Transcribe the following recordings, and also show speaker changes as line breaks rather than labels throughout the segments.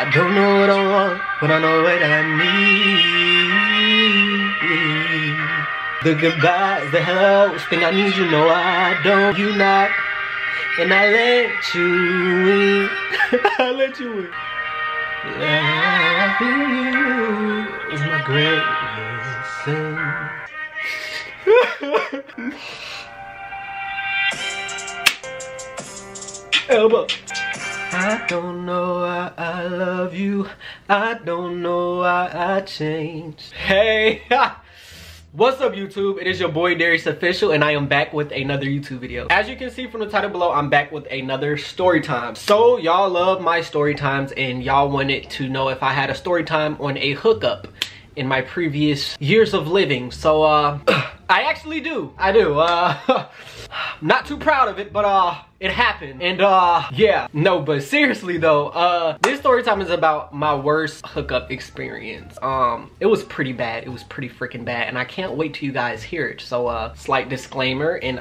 I don't know what I want, but I know what I need. The goodbyes, the hellos, thing I need, you know I don't. You knock, and I let you in. I let you in. Loving you is my greatest sin. Elbow. I don't know why I love you. I don't know why I changed. Hey, what's up YouTube? It is your boy Darriusofficiall, and I am back with another YouTube video. As you can see from the title below, I'm back with another story time. So y'all love my story times, and y'all wanted to know if I had a story time on a hookup in my previous years of living. So I actually do. I do. Not too proud of it, but it happened. And yeah, no, but seriously though, this story time is about my worst hookup experience. It was pretty bad. It was pretty freaking bad, and I can't wait till you guys hear it. So slight disclaimer and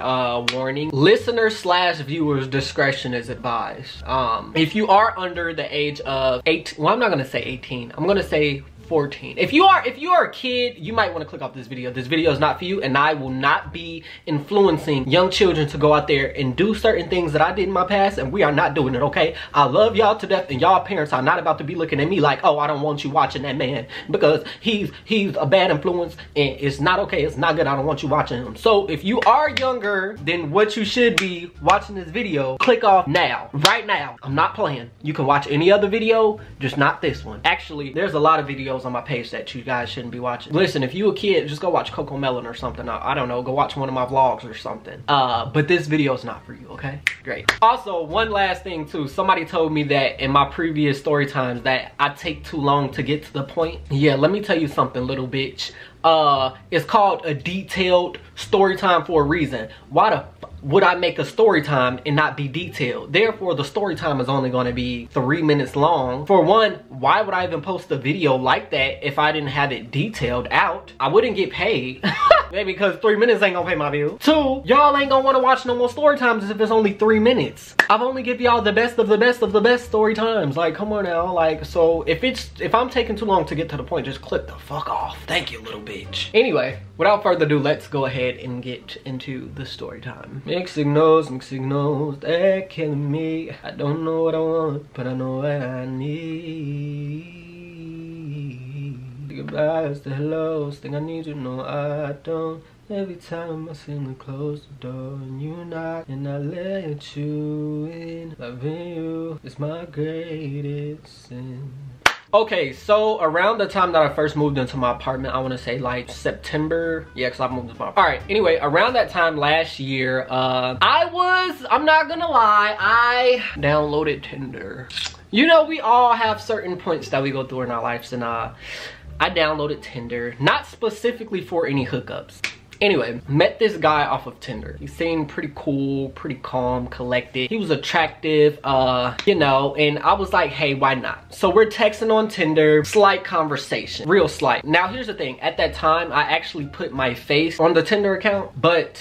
warning: listener / viewers discretion is advised. If you are under the age of 18, well, I'm not gonna say 18, I'm gonna say 14. If you are a kid, you might want to click off this video. This video is not for you, and I will not be influencing young children to go out there and do certain things that I did in my past, and we are not doing it, okay? I love y'all to death, and y'all parents are not about to be looking at me like, oh, I don't want you watching that man because he's a bad influence and it's not okay, it's not good, I don't want you watching him. So if you are younger than what you should be watching this video, click off now, right now. I'm not playing. You can watch any other video, just not this one. Actually, there's a lot of videos on my page that you guys shouldn't be watching. Listen, if you a kid, just go watch Coco Melon or something. I don't know, go watch one of my vlogs or something. But this video is not for you, okay? Great. Also, one last thing too. Somebody told me that in my previous story times that I take too long to get to the point. Yeah, let me tell you something, little bitch. It's called a detailed story time for a reason. Why the would I make a story time and not be detailed? Therefore, the story time is only going to be 3 minutes long. For one, why would I even post a video like that if I didn't have it detailed out? I wouldn't get paid. Maybe because 3 minutes ain't gonna pay my bill. Two, y'all ain't gonna want to watch no more story times if it's only 3 minutes. I've only give y'all the best of the best of the best story times. Like, come on now. Like, so if I'm taking too long to get to the point, just click the fuck off. Thank you, little bitch. Anyway, without further ado, let's go ahead and get into the story time. Mixed signals, they're killing me. I don't know what I want, but I know what I need. The goodbyes, the hellos, thing I need, you know I don't. Every time I seem to close the door and you knock, and I let you in. Loving you is my greatest sin. Okay, so around the time that I first moved into my apartment, I want to say like September. Yeah, because I moved into my apartment. All right, anyway, around that time last year, I'm not gonna lie, I downloaded Tinder. You know, we all have certain points that we go through in our lives, and I downloaded Tinder, not specifically for any hookups. Anyway, met this guy off of Tinder. He seemed pretty cool, pretty calm, collected. He was attractive, you know, and I was like, hey, why not? So we're texting on Tinder, slight conversation, real slight. Now, here's the thing. At that time, I actually put my face on the Tinder account, but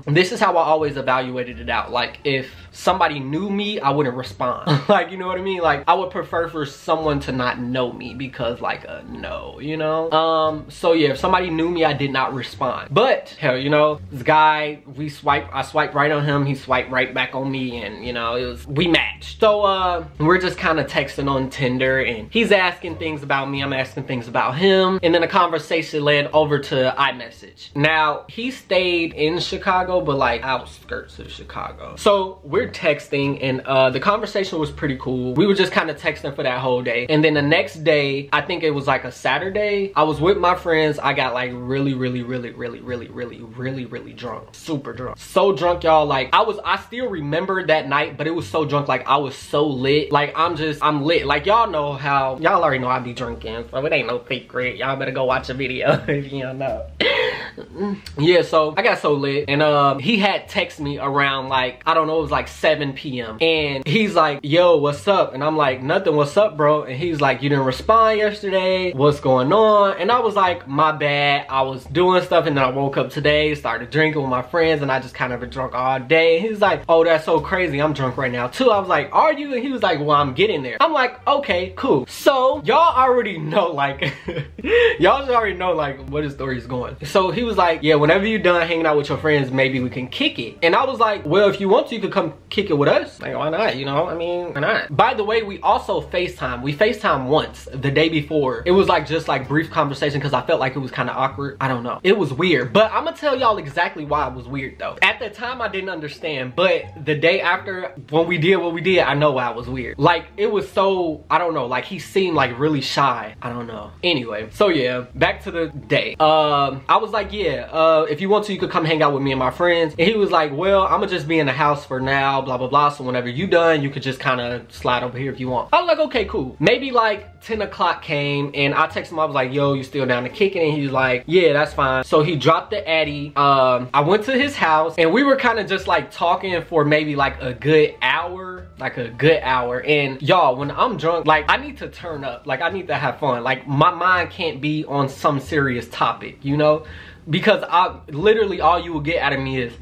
this is how I always evaluated it out. Like, if somebody knew me, I wouldn't respond. Like, you know what I mean? Like, I would prefer for someone to not know me because, like, no, you know? So yeah, if somebody knew me, I did not respond. But hell, you know, this guy, I swiped right on him, he swiped right back on me, and you know, we matched. So we're just kind of texting on Tinder, and he's asking things about me, I'm asking things about him, and then the conversation led over to iMessage. Now, he stayed in Chicago, but like outskirts of Chicago. So we're texting, and the conversation was pretty cool. We were just kind of texting for that whole day, and then the next day, I think it was like a Saturday, I was with my friends. I got like really drunk, super drunk, so drunk, y'all. Like, I still remember that night, but it was so drunk, like I was so lit. Like, I'm lit. Like, y'all know how, y'all already know I be drinking, so it ain't no secret. Y'all better go watch a video if you don't know. Yeah, so I got so lit, and he had texted me around like, I don't know, it was like 7 p.m. and he's like, yo, what's up? And I'm like, nothing, what's up, bro? And he's like, you didn't respond yesterday, what's going on? And I was like, my bad, I was doing stuff, and then I woke up today, started drinking with my friends, and I just kind of been drunk all day. He's like, oh, that's so crazy, I'm drunk right now too. I was like, are you? And he was like, well, I'm getting there. I'm like, okay, cool. So y'all already know, like y'all just already know like where the story is going. So he was like, yeah, whenever you're done hanging out with your friends, maybe we can kick it. And I was like, well, if you want to, you could come kick it with us. Like, why not? You know, I mean, why not? By the way, we also FaceTime. We FaceTime once the day before. It was like just like brief conversation because I felt like it was kind of awkward. I don't know. It was weird. But I'm gonna tell y'all exactly why it was weird though. At the time I didn't understand, but the day after when we did what we did, I know why it was weird. Like it was so, I don't know, like he seemed like really shy. I don't know. Anyway, so yeah, back to the day. I was like, yeah, if you want to, you could come hang out with me and my friends. And he was like, well, I'm gonna just be in the house for now, blah blah blah, so whenever you done, you could just kind of slide over here if you want. I was like, okay, cool. Maybe like 10 o'clock came, and I texted him, I was like, yo, you still down to kick it? And he was like, yeah, that's fine. So he dropped the Addy. I went to his house, and we were kind of just like talking for maybe like a good hour, and y'all, when I'm drunk, like I need to turn up, like I need to have fun, like my mind can't be on some serious topic, you know, because I literally, all you will get out of me is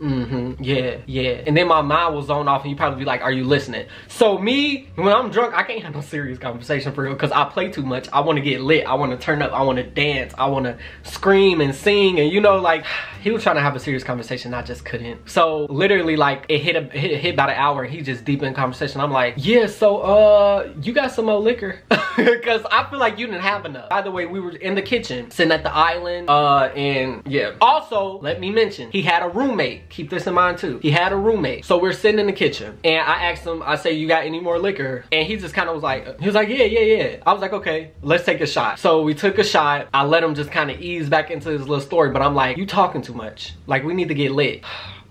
yeah, and then my mind will zone off, and you probably be like, are you listening? So me, when I'm drunk, I can't have no serious conversation for real, because I play too much. I want to get lit, I want to turn up, I want to dance, I want to scream and sing, and you know, like he was trying to have a serious conversation, I just couldn't. So literally, like it hit about an hour, and he just deep in conversation. I'm like, yeah, so you got some more liquor? Because I feel like you didn't have enough. By the way, we were in the kitchen sitting at the island, and yeah. Also, let me mention, he had a roommate. Keep this in mind too. He had a roommate. So we're sitting in the kitchen, and I asked him, I say, you got any more liquor? And he just kind of was like, he was like, yeah. I was like, okay, let's take a shot. So we took a shot. I let him just kind of ease back into his little story, but I'm like, you talking too much. Like, we need to get lit.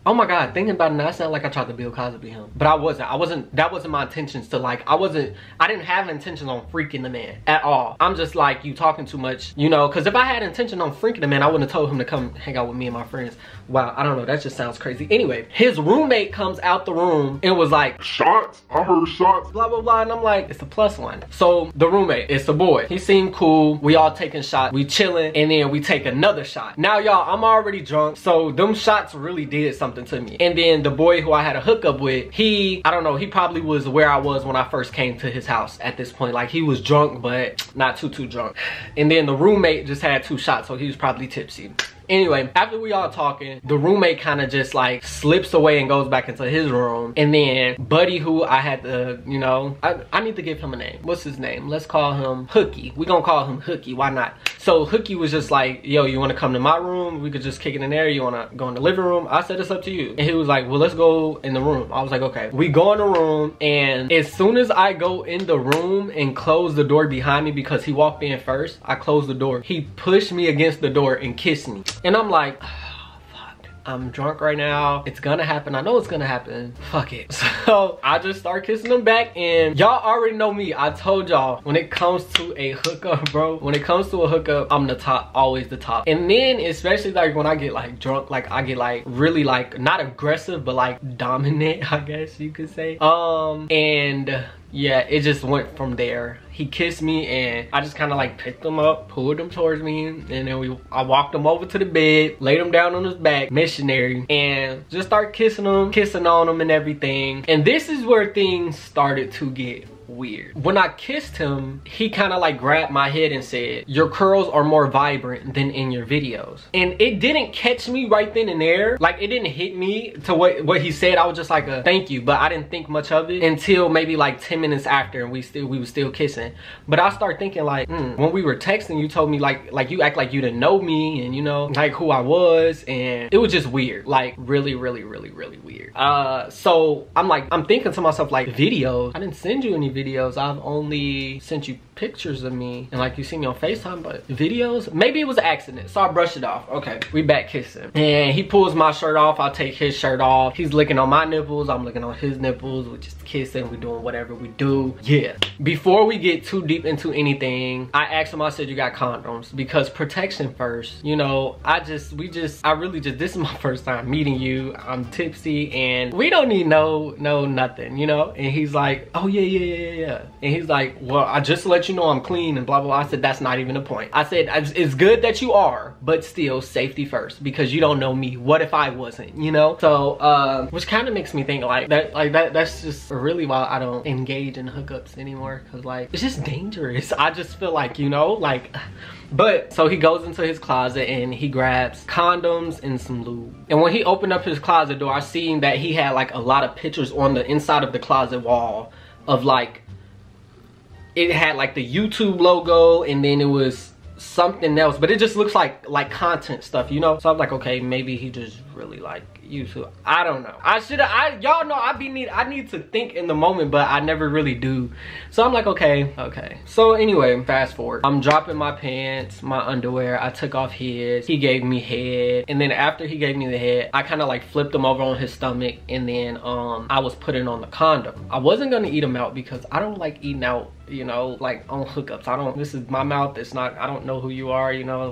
Oh my God, thinking about it now, I sound like I tried to Bill Cosby him. But I wasn't, that wasn't my intentions to like, I didn't have intentions on freaking the man at all. I'm just like, you talking too much, you know, because if I had intention on freaking the man, I wouldn't have told him to come hang out with me and my friends. Wow, I don't know, that just sounds crazy. Anyway, his roommate comes out the room and was like, shots, I heard shots, blah, blah, blah. And I'm like, it's a +1. So the roommate, it's the boy. He seemed cool. We all taking shots, we chilling, and then we take another shot. Now y'all, I'm already drunk, so them shots really did something to me. And then the boy who I had a hookup with, I don't know, he probably was where I was when I first came to his house at this point. Like, he was drunk, but not too drunk. And then the roommate just had 2 shots, so he was probably tipsy. Anyway, after we all talking, the roommate kind of just like slips away and goes back into his room. And then Buddy, who I had to, you know, I need to give him a name. What's his name? Let's call him Hookie. We gonna call him Hookie, why not? So Hookie was just like, yo, you wanna come to my room? We could just kick it in there. You wanna go in the living room? I said, it's up to you. And he was like, well, let's go in the room. I was like, okay. We go in the room, and as soon as I go in the room and close the door behind me, because he walked in first, I closed the door. He pushed me against the door and kissed me. And I'm like, oh, fuck, I'm drunk right now. It's gonna happen. I know it's gonna happen. Fuck it. So I just start kissing him back, and y'all already know me. I told y'all, when it comes to a hookup, bro, when it comes to a hookup, I'm the top, always the top. And then especially like when I get like drunk, like I get like really like not aggressive, but like dominant, I guess you could say. And yeah, it just went from there. He kissed me, and I just kind of like picked him up, pulled him towards me, and then I walked him over to the bed, laid him down on his back, missionary, and just start kissing him, kissing on him and everything. And this is where things started to get weird. When I kissed him, he kind of like grabbed my head and said, your curls are more vibrant than in your videos. And it didn't catch me right then and there. Like, it didn't hit me to what he said. I was just like, thank you, but I didn't think much of it until maybe like 10 minutes after, and we were still kissing. But I started thinking like, when we were texting, you told me like you act like you didn't know me, and you know, like who I was, and it was just weird, like really weird. So I'm thinking to myself like, videos? I didn't send you any videos. videos. I've only sent you pictures of me and like you see me on FaceTime, but videos, maybe it was an accident, so I brushed it off. Okay, we back kissing, and he pulls my shirt off, I take his shirt off, he's licking on my nipples, I'm looking on his nipples, we're just kissing, we're doing whatever we do. Yeah, before we get too deep into anything, I asked him, I said, you got condoms? Because protection first, you know. I really just, this is my first time meeting you, I'm tipsy, and we don't need no nothing, you know. And he's like, oh yeah, and he's like, well, I just let you know I'm clean and blah blah blah. I said, that's not even the point. I said, it's good that you are, but still safety first, because you don't know me. What if I wasn't, you know? So which kind of makes me think that's just really why I don't engage in hookups anymore, because like it's just dangerous. I just feel like, you know, like. But so he goes into his closet and he grabs condoms and some lube. And when he opened up his closet door, I seen that he had like a lot of pictures on the inside of the closet wall of like, it had like the YouTube logo, and then it was something else, but it just looks like content stuff, you know. So I'm like, okay, maybe he just really like YouTube. I don't know. Y'all know I need to think in the moment, but I never really do. So I'm like, okay. So anyway, fast forward. I'm dropping my pants, my underwear. I took off his. He gave me head, and then after he gave me the head, I kind of like flipped him over on his stomach, and then I was putting on the condom. I wasn't gonna eat him out because I don't like eating out, you know, like on hookups. This is my mouth. It's not, I don't know who you are, you know.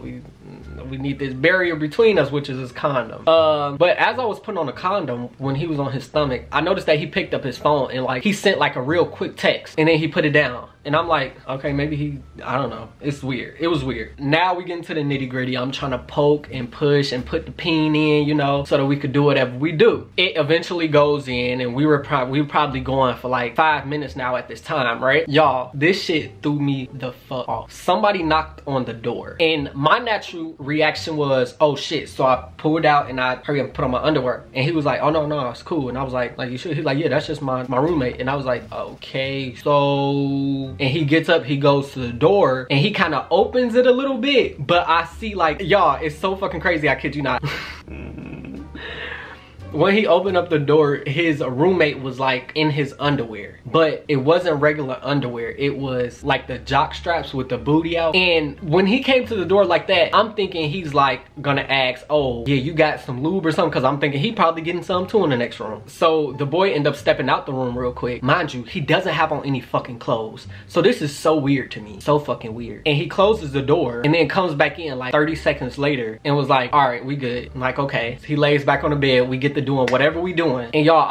We need this barrier between us, which is this condom. But as I was putting on the condom, when he was on his stomach, I noticed that he picked up his phone and like he sent like a real quick text, and then he put it down. And I'm like, okay, maybe I don't know. It's weird. It was weird. Now we get into the nitty gritty. I'm trying to poke and push and put the peen in, you know, so that we could do whatever we do. It eventually goes in, and we were probably going for like 5 minutes now at this time, right? Y'all, this shit threw me the fuck off. Somebody knocked on the door, and my natural reaction was, oh shit. So I pulled out and I hurry up and put on my underwear, and he was like, oh no, it's cool. And I was like you should. He's like, yeah, that's just my roommate. And I was like, okay. So, and he gets up, he goes to the door, and he kind of opens it a little bit, but I see like, y'all, it's so fucking crazy, I kid you not. When he opened up the door, his roommate was like in his underwear, but it wasn't regular underwear. It was like the jock straps with the booty out. And when he came to the door like that, I'm thinking he's like gonna ask, oh yeah, you got some lube or something, because I'm thinking he probably getting some too in the next room. So the boy ended up stepping out the room real quick. Mind you, he doesn't have on any fucking clothes. So this is so weird to me, so fucking weird. And he closes the door and then comes back in like 30 seconds later and was like, all right, we good. I'm like, okay. So he lays back on the bed, we get to doing whatever we doing. And y'all,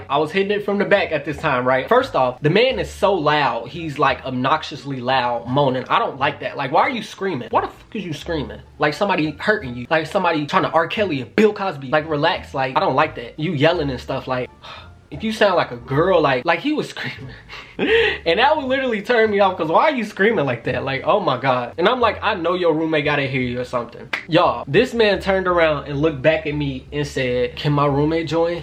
I was hitting it from the back at this time, right? First off, the man is so loud. He's like obnoxiously loud, moaning. I don't like that. Like, why are you screaming? Why the fuck is you screaming? Like somebody hurting you. Like somebody trying to R. Kelly or Bill Cosby. Like, relax. Like, I don't like that. You yelling and stuff. Like, if you sound like a girl, like he was screaming. And that would literally turn me off, because why are you screaming like that? Like, oh my God. And I'm like, I know your roommate gotta hear you or something. Y'all, this man turned around and looked back at me and said, can my roommate join?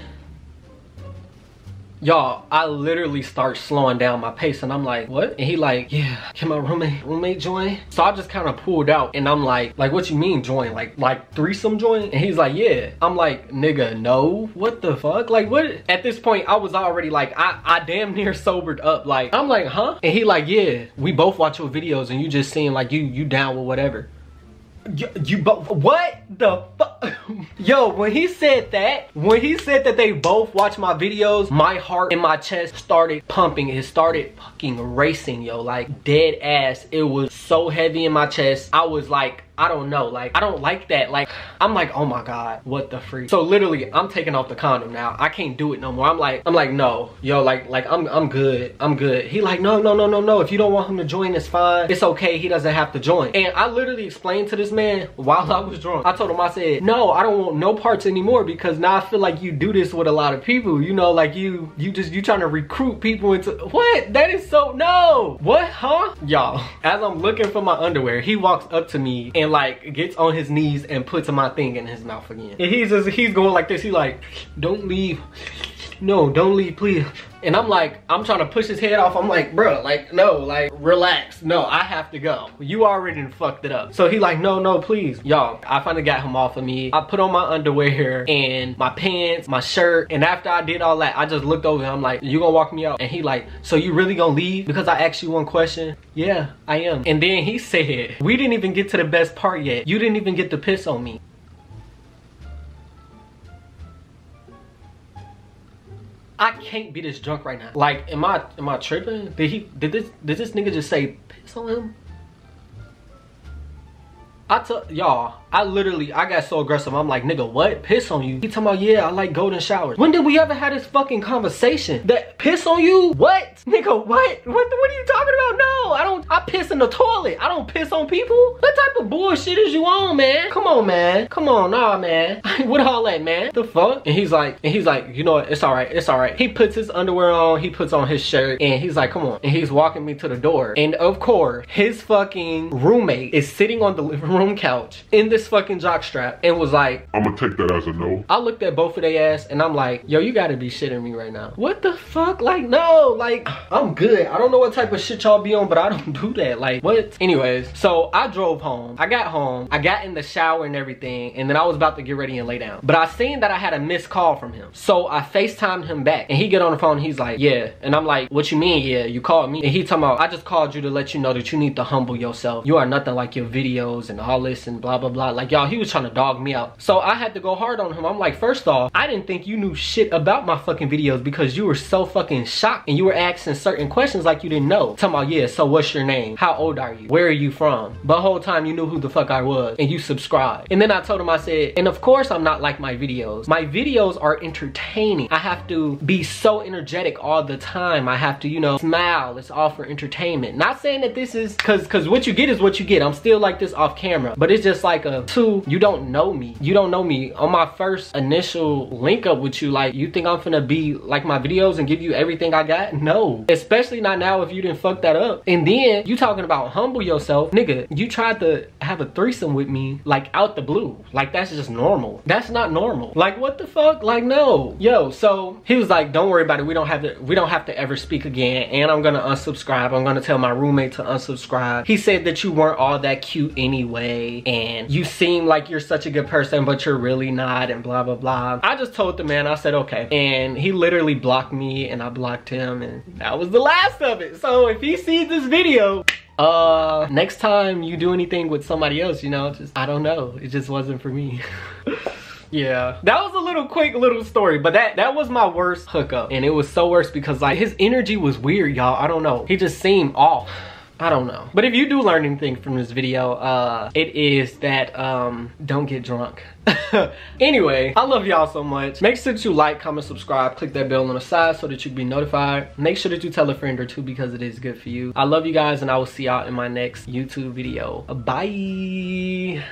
Y'all, I literally start slowing down my pace, and I'm like, what? And he like, yeah, can my roommate join? So I just kind of pulled out, and I'm like what you mean join? Like threesome join? And he's like, yeah. I'm like, nigga, no. What the fuck? Like, what? At this point, I was already like, I damn near sobered up. Like, I'm like, huh? And he like, yeah, we both watch your videos, and you just seem like you down with whatever. You both, what the fuck? Yo, when he said that they both watch my videos, my heart in my chest started pumping. It started fucking racing, yo, like dead ass. It was so heavy in my chest. I was like, I don't know, like, I don't like that. Like, I'm like, oh my God, what the freak? So literally, I'm taking off the condom now. I can't do it no more. I'm like, no, yo, like I'm good. I'm good. He like, no. If you don't want him to join, it's fine. It's okay. He doesn't have to join. And I literally explained to this man while I was drunk. I told him, I said, no, I don't want no parts anymore, because now I feel like you do this with a lot of people. You know, like you trying to recruit people into, what? That is so, no. What, huh? Y'all, as I'm looking for my underwear, he walks up to me and like gets on his knees and puts my thing in his mouth again. And he's going like this. He like, don't leave. no, don't leave, please. And I'm like, I'm trying to push his head off. I'm like, bro, like, no, like, relax. No, I have to go. You already done fucked it up. So he like, no, no, please. Y'all, I finally got him off of me. I put on my underwear and my pants, my shirt. And after I did all that, I just looked over him. I'm like, you gonna walk me out? And he like, so you really gonna leave? Because I asked you one question. Yeah, I am. And then he said, we didn't even get to the best part yet. You didn't even get to piss on me. I can't be this drunk right now. Like, am I tripping? Did this nigga just say piss on him? Y'all, I got so aggressive. I'm like, nigga, what? Piss on you? He talking about, yeah, I like golden showers. When did we ever have this fucking conversation? That piss on you? What? Nigga, what? What are you talking about? No, I piss in the toilet. I don't piss on people. What type of bullshit is you on, man? Come on, man. Come on, nah, man. What all that, man? The fuck? And he's like, you know what? It's all right. It's all right. He puts his underwear on. He puts on his shirt. And he's like, come on. And he's walking me to the door. And of course, his fucking roommate is sitting on the living room couch in this fucking jockstrap and was like, I'm gonna take that as a no. I looked at both of their ass and I'm like, yo, you gotta be shitting me right now. What the fuck? Like, no, like, I'm good. I don't know what type of shit y'all be on, but I don't do that. Like, what? Anyways, so I drove home. I got home. I got in the shower and everything, and then I was about to get ready and lay down. But I seen that I had a missed call from him. So I FaceTimed him back and he get on the phone. He's like, yeah. And I'm like, what you mean, yeah? You called me? And he talking about, I just called you to let you know that you need to humble yourself. You are nothing like your videos and all this and blah, blah, blah. Like, y'all, he was trying to dog me out. So I had to go hard on him. I'm like, first off, I didn't think you knew shit about my fucking videos because you were so fucking shocked and you were asking certain questions like you didn't know. Talking about, yeah, so what's your name? How old are you? Where are you from? But the whole time you knew who the fuck I was and you subscribed. And then I told him, I said, and of course I'm not like my videos. My videos are entertaining. I have to be so energetic all the time. I have to, you know, smile. It's all for entertainment. Not saying that this is, cause what you get is what you get. I'm still like this off camera, but it's just like a two, you don't know me. You don't know me. On my first initial link up with you, like, you think I'm finna be like my videos and give you everything I got? No. Especially not now if you didn't fuck that up. And then you talking about humble yourself. Nigga, you tried to have a threesome with me, like, out the blue. Like, that's just normal. That's not normal. Like, what the fuck? Like, no. Yo, so he was like, don't worry about it. We don't have to ever speak again. And I'm gonna unsubscribe. I'm gonna tell my roommate to unsubscribe. He said that you weren't all that cute anyway. And you seem like you're such a good person, but you're really not, and blah, blah, blah. I just told the man, I said, okay. And he literally blocked me and I blocked him, and that was the last of it. So if he sees this video, next time you do anything with somebody else, you know, just, I don't know. It just wasn't for me. Yeah, that was a quick little story, but that was my worst hookup. And it was so worse because, like, his energy was weird, y'all. I don't know. He just seemed off. I don't know. But if you do learn anything from this video, it is that, don't get drunk. Anyway, I love y'all so much. Make sure that you like, comment, subscribe, click that bell on the side so that you can be notified. Make sure that you tell a friend or two because it is good for you. I love you guys, and I will see y'all in my next YouTube video. Bye.